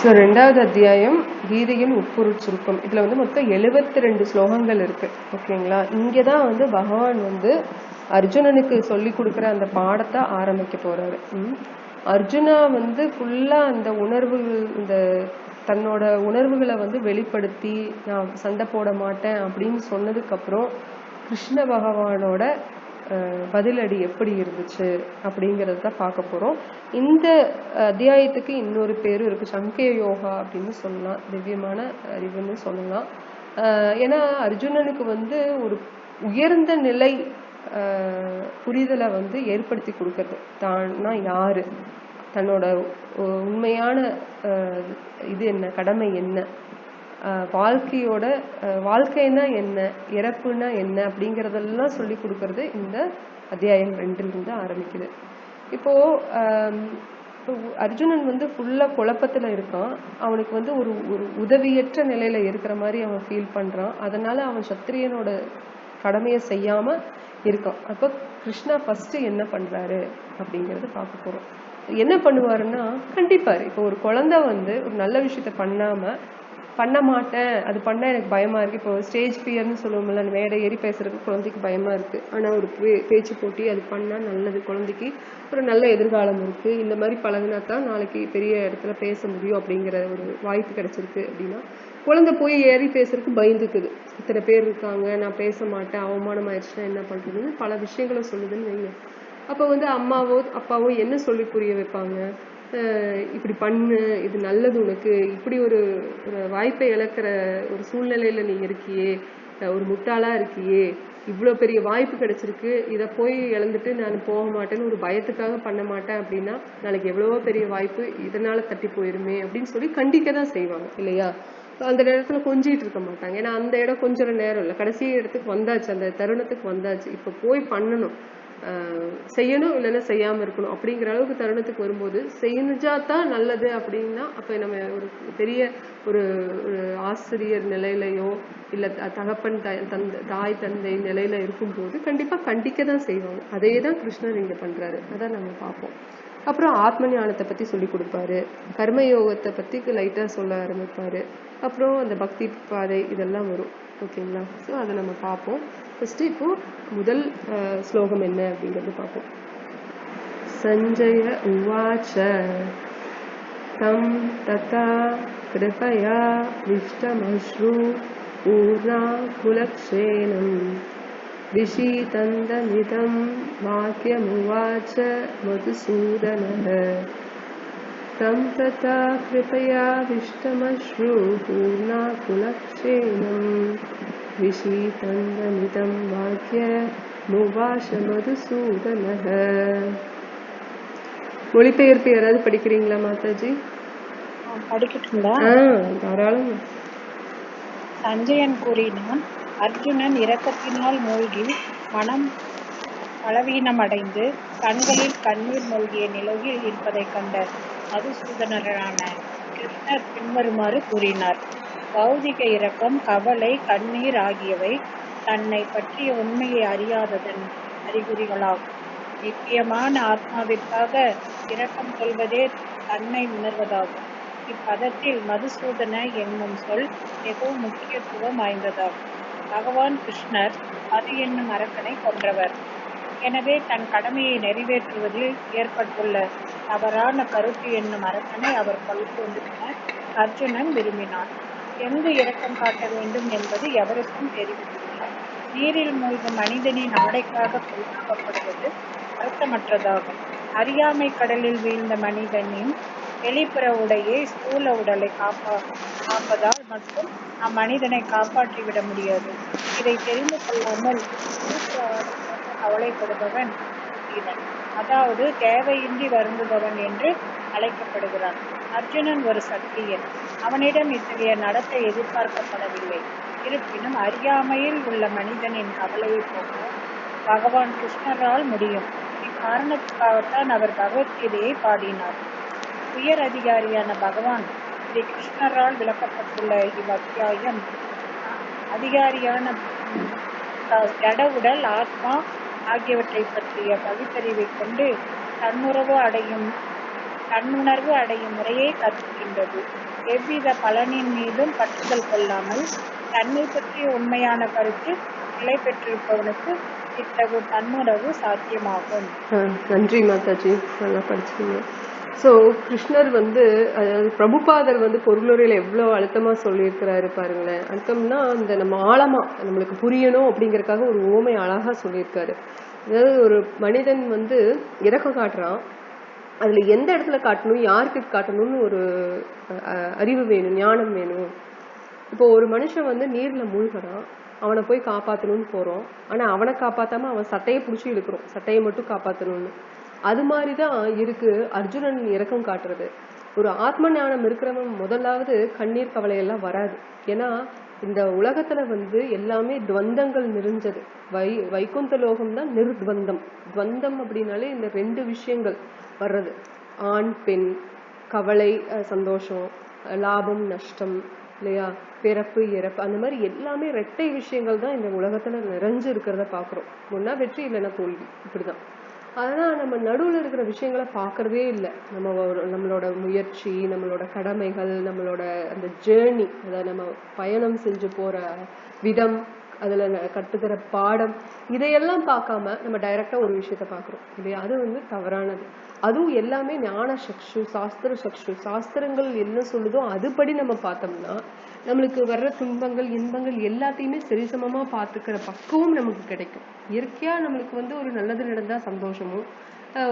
So 2வது அத்தியாயம் கீதையின் உட்பொருட் சுருக்கம். இதுல மொத்தம் 72 ஸ்லோகங்கள் இருக்கு. ஓகேங்களா? இங்கதான் பகவான் அர்ஜுனனுக்கு சொல்லி கொடுக்குற அந்த பாடத்தை ஆரம்பிக்க போறாரு. அர்ஜுனா ஃபுல்லா அந்த உணர்வுகள், இந்த தன்னோட உணர்வுகளை வெளிப்படுத்தி நான் சண்டை போட மாட்டேன் அப்படின்னு சொன்னதுக்கு அப்புறம் கிருஷ்ண பகவானோட பதிலடி எப்படி இருந்துச்சு அப்படிங்கறத பார்க்க போறோம். இந்த அத்தியாயத்துக்கு இன்னொரு பேரும் இருக்கு, சங்கிய யோகா அப்படின்னு சொல்லலாம், திவ்யமான அறிவுன்னு சொல்லலாம். ஏன்னா அர்ஜுனனுக்கு ஒரு உயர்ந்த நிலை புரிதலை ஏற்படுத்தி கொடுக்கறது. தான்னா யாரு, தன்னோட உண்மையான இது என்ன, கடமை என்ன, வாழ்க்கைன்னா என்ன, இறப்புன்னா என்ன அப்படிங்கறதெல்லாம் சொல்லி கொடுக்கறது இந்த அத்தியாயம் 2 ஆரம்பிக்குது. இப்போ அர்ஜுனன் ஃபுல்லா குழப்பத்துல இருக்கான். அவனுக்கு ஒரு உதவியற்ற நிலையில இருக்கிற மாதிரி அவன் ஃபீல் பண்றான். அதனால அவன் சத்திரியனோட கடமையை செய்யாம இருக்கான். அப்ப கிருஷ்ணா ஃபர்ஸ்ட் என்ன பண்றாரு அப்படிங்கறது பார்க்க போறோம். என்ன பண்ணுவாருன்னா கண்டிப்பாரு. இப்போ ஒரு குழந்தை ஒரு நல்ல விஷயத்த பண்ண மாட்டேன், அது பண்ணா எனக்கு பயமா இருக்கு. இப்போ ஸ்டேஜ் ஃபியர்னு சொல்லுவோம்ல, மேடை ஏறி பேசுறதுக்கு குழந்தைக்கு பயமா இருக்கு. ஆனா ஒரு பேச்சு போட்டி அது பண்ணா நல்லது, குழந்தைக்கு ஒரு நல்ல எதிர்காலம் இருக்கு, இந்த மாதிரி பழகினா தான் நாளைக்கு பெரிய இடத்துல பேச முடியும் அப்படிங்கிற ஒரு வாய்ப்பு கிடைச்சிருக்கு அப்படின்னா குழந்தை போய் ஏறி பேசுறதுக்கு பயந்துக்குது. இத்தனை பேர் இருக்காங்க, நான் பேச மாட்டேன், அவமானம் ஆயிடுச்சுன்னா என்ன பண்றதுன்னு பல விஷயங்களை சொல்லுதுன்னு வைங்க. அப்போ அம்மாவோ அப்பாவோ என்ன சொல்லி புரிய வைப்பாங்க? இப்படி பண்ணு, இது நல்லது உனக்கு, இப்படி ஒரு வாய்ப்பை இழக்கிற ஒரு சூழ்நிலையில நீ இருக்கியே, ஒரு முட்டாளா இருக்கியே, இவ்வளவு பெரிய வாய்ப்பு கிடைச்சிருக்கு, இதை போய் இழந்துட்டு நான் போக மாட்டேன்னு ஒரு பயத்துக்காக பண்ண மாட்டேன் அப்படின்னா நாளைக்கு எவ்வளவோ பெரிய வாய்ப்பு இதனால தட்டி போயிருமே அப்படின்னு சொல்லி கண்டிக்க தான் செய்வாங்க இல்லையா? அந்த நேரத்துல கொஞ்சிட்டு இருக்க மாட்டாங்க. ஏன்னா அந்த இடம் கொஞ்சம் நேரம் இல்லை, கடைசி இடத்துக்கு வந்தாச்சு, அந்த தருணத்துக்கு வந்தாச்சு, இப்ப போய் பண்ணணும், செய்யணும், இல்லைன்னா செய்யாம இருக்கணும் அப்படிங்கிற அளவுக்கு தருணத்துக்கு வரும்போது செஞ்சாதான் நல்லது அப்படின்னா அப்ப நம்ம ஒரு பெரிய ஒரு ஆசிரியர் நிலையிலையோ இல்ல தகப்பன் தாய் தந்தை நிலையில இருக்கும்போது கண்டிப்பா கண்டிக்கதான் செய்வாங்க. அதேதான் கிருஷ்ணர் இங்க பண்றாரு. அதான் நம்ம பார்ப்போம். அப்புறம் ஆத்ம ஞானத்தை பத்தி சொல்லி கொடுப்பாரு, கர்மயோகத்தை பத்தி லைட்டா சொல்ல ஆரம்பிப்பாரு, அப்புறம் அந்த பக்தி பாதை இதெல்லாம் வரும். ஓகேங்களா? ஸோ அதை நம்ம பார்ப்போம். ஃபர்ஸ்ட் இப்போ முதல் ஸ்லோகம் என்ன அப்படிங்கிறது பார்ப்போம். சஞ்சய உவாச்ச தம் ததா கிருபயா விஷ்டமஸ்ரு பூர்ணா குலக்ஷேனம் விஷீதந்தமிதம் வாக்கியமுவாச்ச மதுசூதனः. तं तथा कृपया विष्टमश्रु पूर्णा कुलक्षेणं विषीतन्दमिदं वाक्यमुवाच मधुसूदनः. மொழிபெயர்ப்பு யாராவது படிக்கிறீங்களா மாதாஜி? படிக்கட்டுங்களா? தாராளம். சஞ்சயன் கூறினான், அர்ஜுனன் இரக்கத்தினால் மூழ்கி மனம் பலவீனமடைந்து கண்களில் கண்ணீர் மூழ்கிய நிலையில் இருப்பதை கண்ட மதுசூதனரான கிருஷ்ணர் பின்வருமாறு கூறினார். பௌதிக இரக்கம், கவலை, கண்ணீர் ஆகியவை தன்னை பற்றிய உண்மையை அறியாததன் அறிகுறிகளாகும். நித்தியமான ஆத்மாவிற்காக இரக்கம் கொள்வதே தன்னை உணர்வதாகும். இப்பதத்தில் மதுசூதன என்னும் சொல் மிகவும் முக்கியத்துவம் வாய்ந்ததாகும். பகவான் கிருஷ்ணர் மது என்னும் அரக்கனை கொன்றவர். எனவே தன் கடமையை நிறைவேற்றுவதில் ஏற்பட்டுள்ள தவறான கருத்து என்னும் அரக்கனை அவர் கொல்வதென அர்ஜுனன் விரும்பினான். எங்கு இரக்கம் காட்ட வேண்டும் என்பது எவருக்கும் தெரிவிக்கவில்லை. நீரில் மூழ்கும் மனிதனின் ஆடைக்காக கொல்லப்படுவது அர்த்தமற்றதாகும். அறியாமை கடலில் வீழ்ந்த மனிதனின் வெளிப்புற உடையை ஸ்தூல உடலை காப்பதால் மட்டும் அம்மனிதனை காப்பாற்றிவிட முடியாது. இதை தெரிந்து கொள்ளாமல் கவலைப்படுபவன் புத்திரன், அதாவது தேவையின்றி வருந்துபவன் என்று அழைக்கப்படுகிறான். அர்ஜுனன் ஒரு சத்திரியன். அவனிடம் இத்தகைய நடத்தை எதிர்பார்க்கப்படவில்லை. இருப்பினும் அறியாமையில் உள்ள மனிதனின் கவலையை போக்க பகவான் கிருஷ்ணரால் முடியும். இக்காரணத்துக்காகத்தான் அவர் பகவத்கீதையை பாடினார். உயர் அதிகாரியான பகவான் ஸ்ரீ கிருஷ்ணரால் விளக்கப்பட்டுள்ள இவ்வத்தியாயம் அதிகாரியான ஜட உடல், ஆத்மா ஆகியவற்றை பற்றிய பகுத்தறிவை கொண்டு தன்னுறவு அடையும் தன்னுணர்வு அடையும் முறையை கற்பிக்கின்றது. எவ்வித பலனின் மீதும் பற்றுதல் கொள்ளாமல் தன்னை பற்றிய உண்மையான கருத்து நிலை பெற்றிருப்பவனுக்கு இத்தகு தன்னுணர்வு சாத்தியமாகும். நன்றி மாதாஜி, நல்லா படிச்சீங்க. ஸோ கிருஷ்ணர் வந்து, அதாவது பிரபுபாதர் வந்து பொருளுரையில எவ்வளோ அழுத்தமா சொல்லியிருக்கிறாரு பாருங்களேன். அழுத்தம்னா அந்த நம்ம ஆழமா நம்மளுக்கு புரியணும் அப்படிங்கறதுக்காக ஒரு ஓமை அழகா சொல்லியிருக்காரு. அதாவது ஒரு மனிதன் வந்து இரக்கம் காட்டுறான், அதுல எந்த இடத்துல காட்டணும், யாருக்கு காட்டணும்னு ஒரு அறிவு வேணும், ஞானம் வேணும். இப்போ ஒரு மனுஷன் வந்து நீர்ல மூழ்கிறான், அவனை போய் காப்பாத்தணும்னு போறோம். ஆனா அவனை காப்பாத்தாம அவன் சட்டையை பிடிச்சி இழுக்கிறோம், சட்டையை மட்டும் காப்பாத்தணும்னு. அது மாதிரிதான் இருக்கு அர்ஜுனன் இரக்கம் காட்டுறது. ஒரு ஆத்ம ஞானம் இருக்கிறவன் முதலாவது கண்ணீர் கவலை எல்லாம் வராது. ஏன்னா இந்த உலகத்துல வந்து எல்லாமே துவந்தங்கள் நிறைஞ்சது. வைகுந்த லோகம் தான் நிர்த்வந்தம். துவந்தம் அப்படின்னாலே இந்த ரெண்டு விஷயங்கள் வர்றது, ஆண் பெண், கவலை சந்தோஷம், லாபம் நஷ்டம், இல்லையா, பிறப்பு இறப்பு, அந்த மாதிரி எல்லாமே இரட்டை விஷயங்கள் தான் இந்த உலகத்துல நிறைஞ்சு இருக்கிறத பாக்குறோம். ஒன்னா வெற்றி இல்லைன்னா தோல்வி, இப்படிதான். ஆனா நம்ம நடுவுல இருக்கிற விஷயங்களை பாக்குறதே இல்லை. நம்மளோட முயற்சி, நம்மளோட கடமைகள், நம்மளோட அந்த ஜேர்னி, அத நம்ம பயணம் செஞ்சு போற விதம், அதுல கட்டுக்கிற பாடம், இதையெல்லாம் பார்க்காம நம்ம டைரக்டா ஒரு விஷயத்த பாக்குறோம் இல்லையா. அது வந்து தவறானது. அதுவும் எல்லாமே ஞான சக்ஷு, சாஸ்திர சக்ஷு, சாஸ்திரங்கள் என்ன சொல்லுதோ அதுபடி நம்ம பார்த்தோம்னா நம்மளுக்கு வர்ற துன்பங்கள் இன்பங்கள் எல்லாத்தையுமே சரிசமமா பார்த்துக்கிற பக்குவம் நமக்கு கிடைக்கும். இயற்கையா நம்மளுக்கு வந்து ஒரு நல்லது நடந்தா சந்தோஷமும்,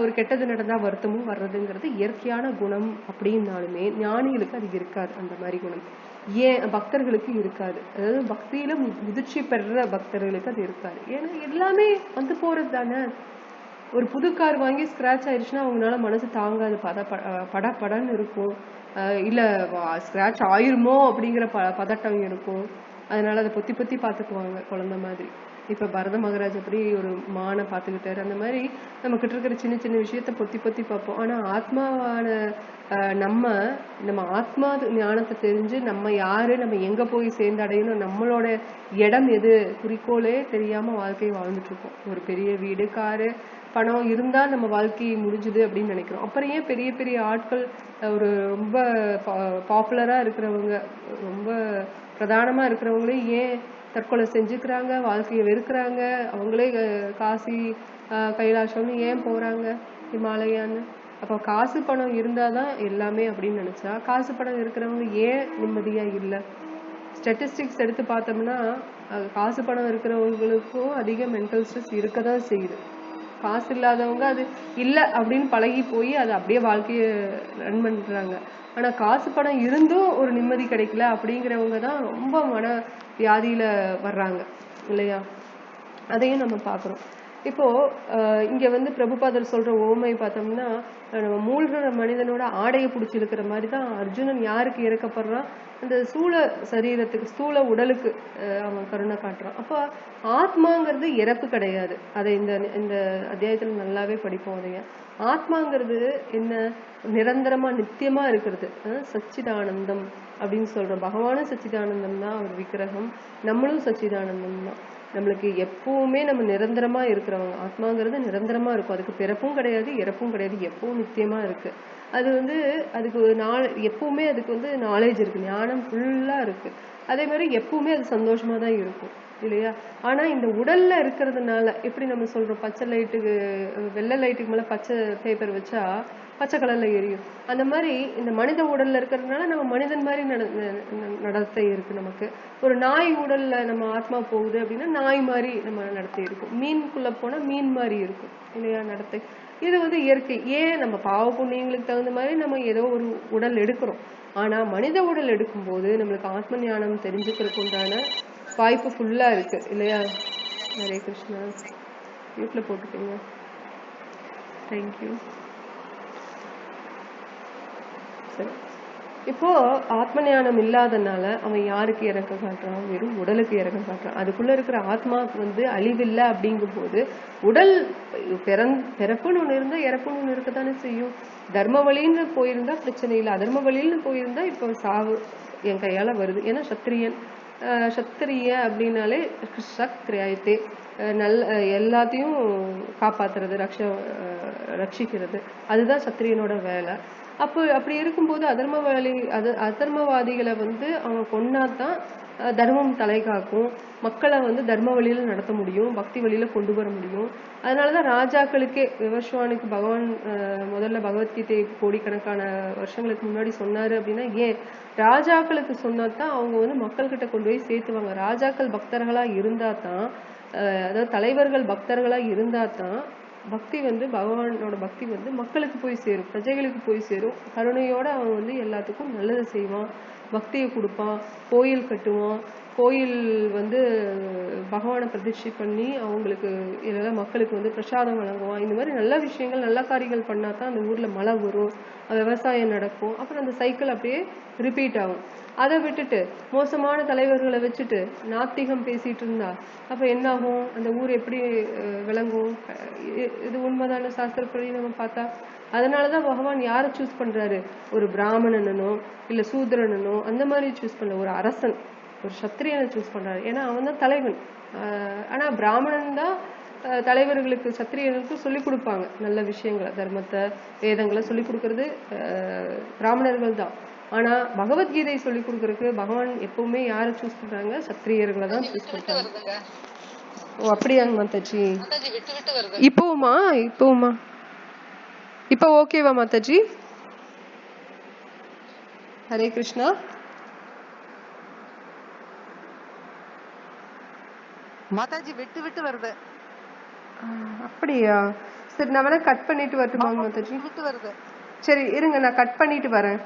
ஒரு கெட்டது நடந்தா வருத்தமும் வர்றதுங்கிறது இயற்கையான குணம். அப்படின்னாலுமே ஞானிகளுக்கு அது இருக்காது, அந்த மாதிரி குணம். ஏன் பக்தர்களுக்கு இருக்காது, அதாவது பக்தியில முதிர்ச்சி பெற பக்தர்களுக்கு அது இருக்காது. ஏன்னா எல்லாமே வந்து போறது தானே. ஒரு புது கார் வாங்கி ஸ்கிராச் ஆயிடுச்சுன்னா அவங்களால மனசு தாங்காது, படன்னு இருக்கும். இல்ல ஸ்கிராச் ஆயிருமோ அப்படிங்கிற பதட்டம் இருக்கும். அதனால அதை பொத்தி பொத்தி பாத்துக்குவாங்க குழந்தை மாதிரி. இப்ப பரத மகாராஜ் அப்படி ஒரு மானை பாத்துக்கிட்டாரு. அந்த மாதிரி நம்ம கிட்ட இருக்கிற சின்ன சின்ன விஷயத்த பொத்தி பொத்தி பார்ப்போம். ஆனா ஆத்மாவான நம்ம ஆத்மா ஞானத்தை தெரிஞ்சு நம்ம யாரு, நம்ம எங்க போய் சேர்ந்தடையணும், நம்மளோட இடம் எது, குறிக்கோளே தெரியாம வாழ்க்கையை வாழ்ந்துட்டு இருக்கோம். ஒரு பெரிய வீடு, காரு, பணம் இருந்தா நம்ம வாழ்க்கை முடிஞ்சுது அப்படின்னு நினைக்கிறோம். அப்புறம் ஏன் பெரிய பெரிய ஆட்கள், ஒரு ரொம்ப பாப்புலரா இருக்கிறவங்க, ரொம்ப பிரதானமா இருக்கிறவங்களே ஏன் தற்கொலை செஞ்சுக்கிறாங்க, வாழ்க்கையை வெறுக்கிறாங்க, அவங்களே காசி கைலாசம்னு ஏன் போறாங்க, ஹிமாலயான்னு. அப்போ காசு பணம் இருந்தாதான் எல்லாமே அப்படின்னு நினைச்சா காசு பணம் இருக்கிறவங்க ஏன் நிம்மதியா இல்லை? ஸ்டாட்டிஸ்டிக்ஸ் எடுத்து பார்த்தோம்னா காசு பணம் இருக்கிறவங்களுக்கும் அதிக மென்டல் ஸ்ட்ரெஸ் இருக்கதான் செய்யுது. காசு இல்லாதவங்க அது இல்லை அப்படின்னு பழகி போய் அதை அப்படியே வாழ்க்கைய ரன் பண்றாங்க. ஆனா காசு பணம் இருந்தும் ஒரு நிம்மதி கிடைக்கல அப்படிங்கிறவங்க தான் ரொம்ப மன வியாதியில வர்றாங்க இல்லையா. அதையும் நம்ம பாக்குறோம். இப்போ இங்க வந்து பிரபுபாதர் சொல்ற ஓமை பார்த்தோம்னா, நம்ம மூழ்கிற மனிதனோட ஆடையை பிடிச்சி இருக்கிற மாதிரிதான் அர்ஜுனன் யாருக்கு இறக்கப்படுறான், அந்த சரீரத்துக்கு, ஸ்தூல உடலுக்கு அவன் கருணை காட்டுறான். அப்போ ஆத்மாங்கிறது இறப்பு கிடையாது. அதை இந்த அத்தியாயத்துல நல்லாவே படிப்போம். அதைய ஆத்மாங்கிறது என்ன, நிரந்தரமா நித்தியமா இருக்கிறது, சச்சிதானந்தம் அப்படின்னு சொல்றோம். பகவானும் சச்சிதானந்தம் தான், அவர் விக்கிரகம், நம்மளும் சச்சிதானந்தம் தான். நம்மளுக்கு எப்பவுமே நம்ம நிரந்தரமா இருக்கிறவங்க. ஆத்மாங்கிறது நிரந்தரமா இருக்கும், அதுக்கு பிறப்பும் கிடையாது இறப்பும் கிடையாது, எப்பவும் நித்தியமா இருக்கு. அது வந்து அதுக்கு எப்பவுமே அதுக்கு வந்து நாலேஜ் இருக்கு, ஞானம் ஃபுல்லா இருக்கு. அதே மாதிரி எப்பவுமே அது சந்தோஷமா தான் இருக்கும் இல்லையா. ஆனா இந்த உடல்ல இருக்கிறதுனால எப்படி நம்ம சொல்றோம், பச்சை லைட்டுக்கு வெள்ளை லைட்டுக்கு மேல பச்சை பேப்பர் வச்சா பச்சை கலர்ல எரியும். அந்த மாதிரி இந்த மனித உடல்ல இருக்கிறதுனால நம்ம மனிதன் மாதிரி நடத்தை இருக்கு நமக்கு. ஒரு நாய் உடல்ல நம்ம ஆத்மா போகுது அப்படின்னா நாய் மாதிரி நம்ம நடத்தை இருக்கும். மீனுக்குள்ள போனா மீன் மாதிரி இருக்கும் இல்லையா நடத்தை. இது வந்து இயற்கை. ஏன் நம்ம பாவ புண்ணியங்களுக்கு தகுந்த மாதிரி நம்ம ஏதோ ஒரு உடல் எடுக்கிறோம். ஆனா மனித உடல் எடுக்கும் போது நம்மளுக்கு ஆத்ம ஞானம் தெரிஞ்சுக்கிறதுக்கு உண்டான வாய்ப்பு ஃபுல்லா இருக்கு இல்லையா. ஹரே கிருஷ்ணா. வீட்டுல போட்டுக்கோங்க. தேங்க்யூ. சரி, இப்போ ஆத்ம ஞானம் இல்லாதனால அவன் யாருக்கு இறக்கம் காட்டுறான், வெறும் உடலுக்கு இறக்கம் காட்டுறான். அதுக்குள்ள இருக்கிற ஆத்மாவுக்கு வந்து அழிவில்லை அப்படிங்கும் போது உடல் பிறப்புன்னு ஒண்ணு இருந்தா இறப்புன்னு ஒண்ணு இருக்கத்தானே செய்யும். தர்ம வழின்னு போயிருந்தா பிரச்சனை இல்லை, அதர்ம வழின்னு போயிருந்தா இப்போ சாவு என் கையால வருது. ஏன்னா சத்திரிய அப்படின்னாலே சக்தியாயத்தே, எல்லாத்தையும் காப்பாத்துறது, ரட்சிக்கிறது, அதுதான் சத்திரியனோட வேலை. அப்படி இருக்கும்போது அதர்மவாதிகளை வந்து அவங்க கொன்னாதான் தர்மம் தலை காக்கும், மக்களை வந்து தர்ம வழியில நடத்த முடியும், பக்தி வழியில கொண்டு வர முடியும். அதனாலதான் ராஜாக்களுக்கே விவஸ்வானுக்கு பகவான் முதல்ல பகவத்கீதை கோடிக்கணக்கான வருஷங்களுக்கு முன்னாடி சொன்னாரு அப்படின்னா ஏன் ராஜாக்களுக்கு சொன்னாதான் அவங்க வந்து மக்கள் கிட்ட கொண்டு போய் சேர்த்துவாங்க. ராஜாக்கள் பக்தர்களா இருந்தா தான் அதாவது தலைவர்கள் பக்தர்களா இருந்தா தான் பக்தி வந்து பகவானோட பக்தி வந்து மக்களுக்கு போய் சேரும், பிரஜைகளுக்கு போய் சேரும். கருணையோட அவன் வந்து எல்லாத்துக்கும் நல்லது செய்வான், பக்தியை கொடுப்பான், கோயில் கட்டுவான், கோயில் வந்து பகவானை பிரதிஷ்டை பண்ணி அவங்களுக்கு இதெல்லாம் மக்களுக்கு வந்து பிரசாதம் வழங்குவான். இந்த மாதிரி நல்ல விஷயங்கள் நல்ல காரியங்கள் பண்ணா தான் அந்த ஊர்ல மழை வரும், விவசாயம் நடக்கும், அப்புறம் அந்த சைக்கிள் அப்படியே ரிப்பீட் ஆகும். அதை விட்டுட்டு மோசமான தலைவர்களை வச்சுட்டு நாத்திகம் பேசிட்டு இருந்தா அப்ப என்ன ஆகும், அந்த ஊர் எப்படி விளங்கும்? இது உண்மைதான சாஸ்திரப்படி நம்ம பார்த்தா. அதனாலதான் பகவான் யாரை சூஸ் பண்றாரு, ஒரு பிராமணனோ இல்ல சூத்திரனோ அந்த மாதிரி சூஸ் பண்ணல, ஒரு அரசன் ஒரு சத்திரியனை சூஸ் பண்றாரு. ஏன்னா அவன் தான் தலைவன். ஆனா பிராமணன் தான் தலைவர்களுக்கு சத்திரியர்களுக்கு சொல்லிக் கொடுப்பாங்க நல்ல விஷயங்களை, தர்மத்தை வேதங்களை சொல்லிக் கொடுக்கறது பிராமணர்கள் தான். ஆனா பகவத்கீதை சொல்லிக் கொடுக்கறதுக்கு பகவான் எப்பவுமே யாரை சூஸ் பண்றாங்க, சத்திரியர்களை தான் சூஸ் பண்றாங்க. ஓ அப்படியாங்க மாதாஜி? இப்பவுமா இப்ப ஓகேவா மாதாஜி? ஹரே கிருஷ்ணா. மாதாஜி விட்டு விட்டு வருது. அப்படியா? சரி நான் வேணா கட் பண்ணிட்டு வரட்டுமா மாதாஜி? விட்டு வருது. சரி இருங்க, நான் கட் பண்ணிட்டு வரேன்.